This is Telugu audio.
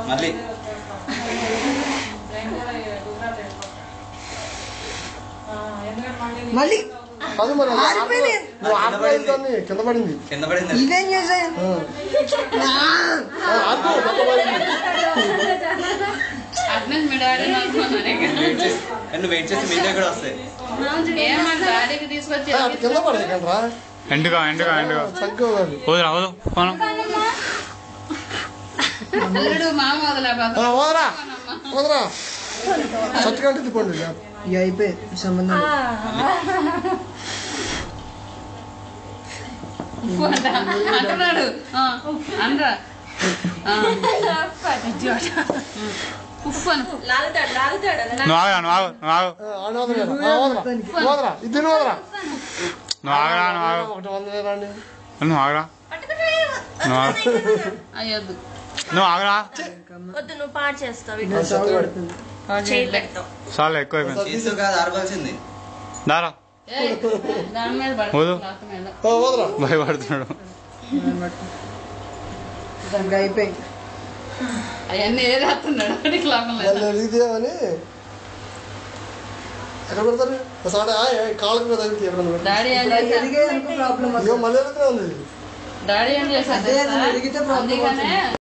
మళ్ళీ మళ్ళీ కింద పడింది ఇదేం చేసా నువ్వు వెయిట్ చేసి మీ దగ్గర వస్తాయి తీసుకొచ్చి కింద పడదు కండ్రా ఎండుగా ఎండుగా ఎండుగా వదరా వదు మామ వదరా వదరా సత్తుకంటే తిప్పండి ఇక అయిపోయి సంబంధం అంటున్నాడు అనరా నువ్వు ఆగరా నువ్వు ఆగు నువ్వు ఆగు వదరా ఇద్దరు వదరా నువ్వు ఆగరా నువ్వు ఆగు ఒకటి 100 రండి నువ్వు ఆగరా నువ్వు ఆగు అయ్యొద్దు నువ్వు ఆగరా వద్దు నువ్వు పాడు చేస్తావు చాలా ఎక్కువ అయిపోయింది కాదు ఆరవలసింది దారా దాని మీద వదు వదరా భయపడుతున్నాడు దానికి అయిపోయి అవన్నీ ఏ రాస్తున్నాడు లాభం లేదు అడిగితేమని ఎక్కడ పెడతారు కాళ్ళకి మీద తగ్గితే ఎక్కడ డాడీ ఏం చేశాడు ప్రాబ్లం మళ్ళీ ఉంది డాడీ ఏం చేశాడు అడిగితే ప్రాబ్లం అందుకనే